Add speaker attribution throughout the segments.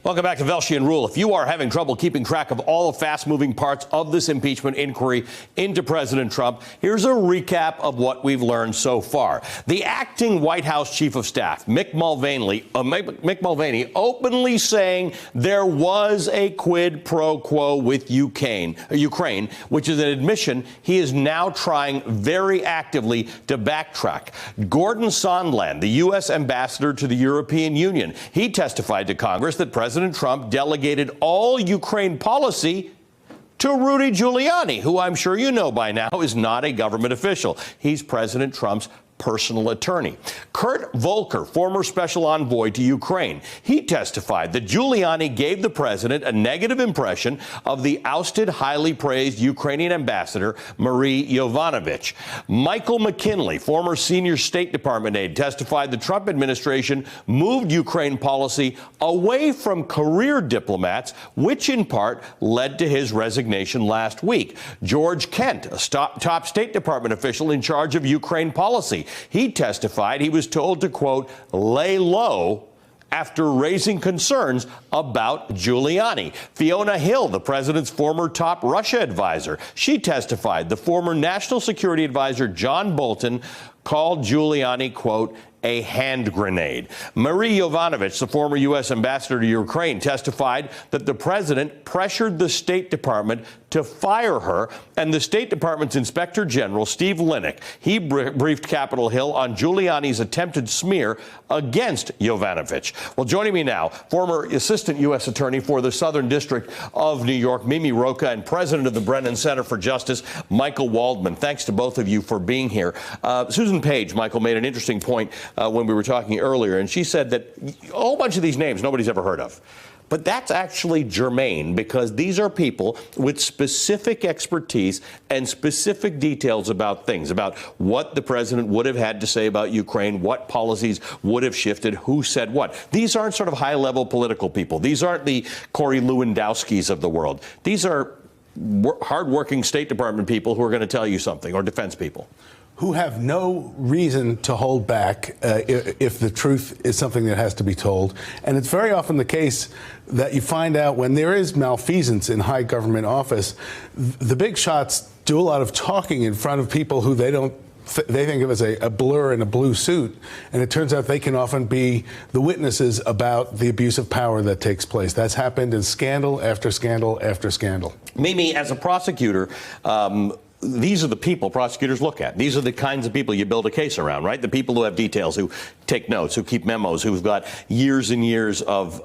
Speaker 1: Welcome back to Velshi and Ruhle. If you are having trouble keeping track of all the fast-moving parts of this impeachment inquiry into President Trump, here's a recap of what we've learned so far. The acting White House Chief of Staff, Mick Mulvaney, openly saying there was a quid pro quo with Ukraine, which is an admission he is now trying very actively to backtrack. Gordon Sondland, the U.S. ambassador to the European Union, he testified to Congress that President Trump delegated all Ukraine policy to Rudy Giuliani, who I'm sure you know by now is not a government official. He's President Trump's personal attorney. Kurt Volker, former special envoy to Ukraine, he testified that Giuliani gave the president a negative impression of the ousted, highly praised Ukrainian ambassador, Marie Yovanovitch. Michael McKinley, former senior State Department aide, testified the Trump administration moved Ukraine policy away from career diplomats, which in part led to his resignation last week. George Kent, a top State Department official in charge of Ukraine policy, he testified he was told to, quote, lay low after raising concerns about Giuliani. Fiona Hill, the president's former top Russia advisor, she testified the former national security advisor John Bolton called Giuliani, quote, a hand grenade. Marie Yovanovitch, the former U.S. ambassador to Ukraine, testified that the president pressured the State Department to fire her, and the State Department's Inspector General, Steve Linick, he briefed Capitol Hill on Giuliani's attempted smear against Yovanovitch. Well, joining me now, former Assistant U.S. Attorney for the Southern District of New York, Mimi Rocah, and President of the Brennan Center for Justice, Michael Waldman. Thanks to both of you for being here. Susan Page, Michael, made an interesting point when we were talking earlier, and she said that a whole bunch of these names nobody's ever heard of. But that's actually germane, because these are people with specific expertise and specific details about things, about what the president would have had to say about Ukraine, what policies would have shifted, who said what. These aren't sort of high-level political people. These aren't the Corey Lewandowskis of the world. These are hard-working State Department people who are going to tell you something, or defense people.
Speaker 2: Who have no reason to hold back if the truth is something that has to be told. And it's very often the case that you find out when there is malfeasance in high government office, the big shots do a lot of talking in front of people who they think of as a blur in a blue suit. And it turns out they can often be the witnesses about the abuse of power that takes place. That's happened in scandal after scandal after scandal.
Speaker 1: Mimi, as a prosecutor, these are the people prosecutors look at. These are the kinds of people you build a case around, right? The people who have details, who take notes, who keep memos, who've got years and years of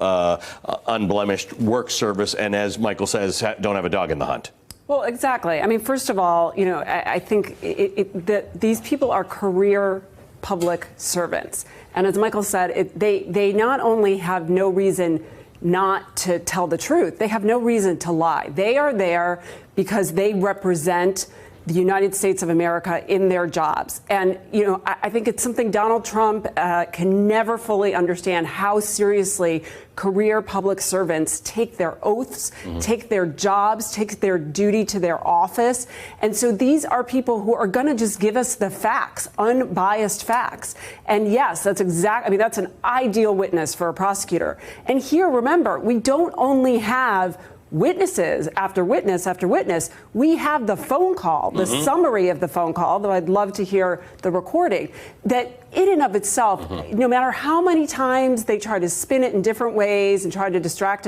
Speaker 1: unblemished work service, and as Michael says, don't have a dog in the hunt.
Speaker 3: Well, exactly. I mean, first of all, you know, I think that these people are career public servants. And as Michael said, they not only have no reason not to tell the truth, they have no reason to lie. They are there because they represent the United States of America in their jobs. And, you know, I think it's something Donald Trump can never fully understand, how seriously career public servants take their oaths, take their jobs, take their duty to their office. And so these are people who are going to just give us the facts, unbiased facts. And yes, that's that's an ideal witness for a prosecutor. And here, remember, we don't only have witnesses after witness after witness. We have the phone call, the summary of the phone call, though I'd love to hear the recording, that in and of itself, no matter how many times they try to spin it in different ways and try to distract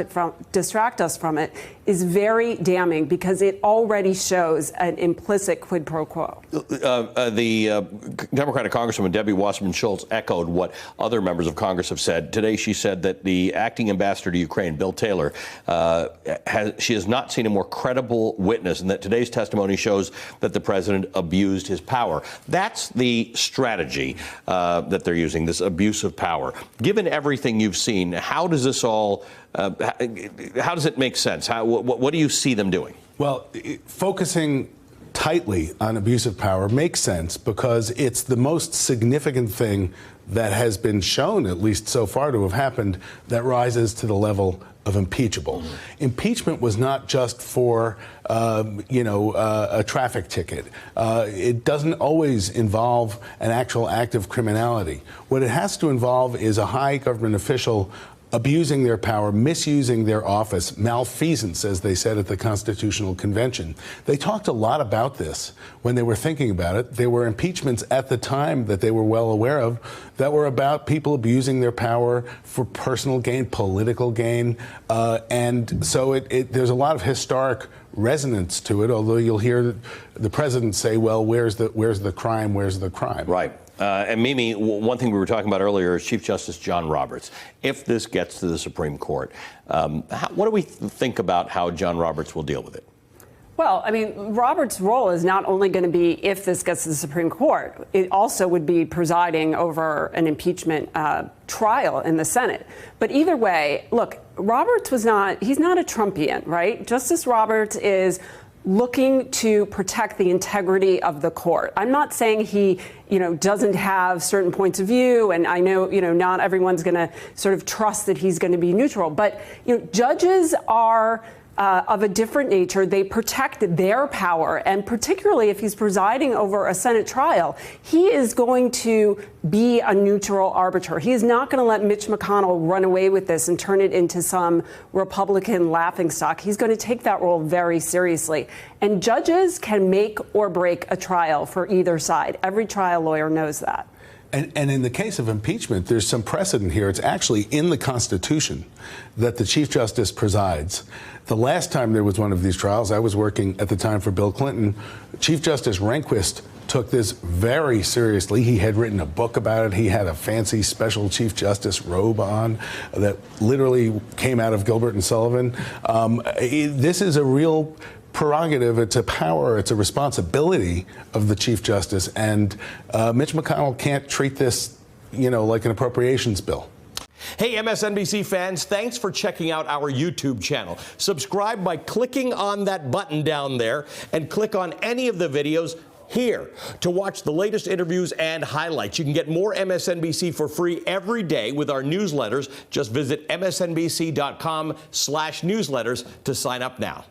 Speaker 3: us from it, is very damning, because it already shows an implicit quid pro quo.
Speaker 1: The Democratic Congresswoman Debbie Wasserman Schultz echoed what other members of Congress have said. Today she said that the acting ambassador to Ukraine, Bill Taylor, she has not seen a more credible witness, and that today's testimony shows that the president abused his power. That's the strategy that they're using, this abuse of power. Given everything you've seen, how does this all, how does it make sense? What do you see them doing?
Speaker 2: Well, focusing tightly on abuse of power makes sense, because it's the most significant thing that has been shown, at least so far, to have happened, that rises to the level of impeachable. Impeachment was not just for, a traffic ticket. It doesn't always involve an actual act of criminality. What it has to involve is a high government official abusing their power, misusing their office, malfeasance, as they said at the Constitutional Convention. They talked a lot about this when they were thinking about it. There were impeachments at the time that they were well aware of that were about people abusing their power for personal gain, political gain, and so there's a lot of historic resonance to it, although you'll hear the president say, well, where's the crime, where's the crime?
Speaker 1: Right. And Mimi, one thing we were talking about earlier is Chief Justice John Roberts. If this gets to the Supreme Court, what do we think about how John Roberts will deal with it?
Speaker 3: Well, I mean, Roberts' role is not only going to be if this gets to the Supreme Court, it also would be presiding over an impeachment trial in the Senate. But either way, look, Roberts he's not a Trumpian, right? Justice Roberts is looking to protect the integrity of the court. I'm not saying he, doesn't have certain points of view, and I know, not everyone's going to sort of trust that he's going to be neutral, but, judges are of a different nature. They protect their power, and particularly if he's presiding over a Senate trial, he is going to be a neutral arbiter. He is not going to let Mitch McConnell run away with this and turn it into some Republican laughingstock. He's going to take that role very seriously. And judges can make or break a trial for either side. Every trial lawyer knows that.
Speaker 2: And in the case of impeachment, there's some precedent here. It's actually in the Constitution that the Chief Justice presides. The last time there was one of these trials, I was working at the time for Bill Clinton. Chief Justice Rehnquist took this very seriously. He had written a book about it. He had a fancy special Chief Justice robe on that literally came out of Gilbert and Sullivan. This is a real prerogative, it's a power, it's a responsibility of the Chief Justice, and Mitch McConnell can't treat this, like an appropriations bill.
Speaker 1: Hey, MSNBC fans, thanks for checking out our YouTube channel. Subscribe by clicking on that button down there and click on any of the videos here to watch the latest interviews and highlights. You can get more MSNBC for free every day with our newsletters. Just visit msnbc.com/newsletters to sign up now.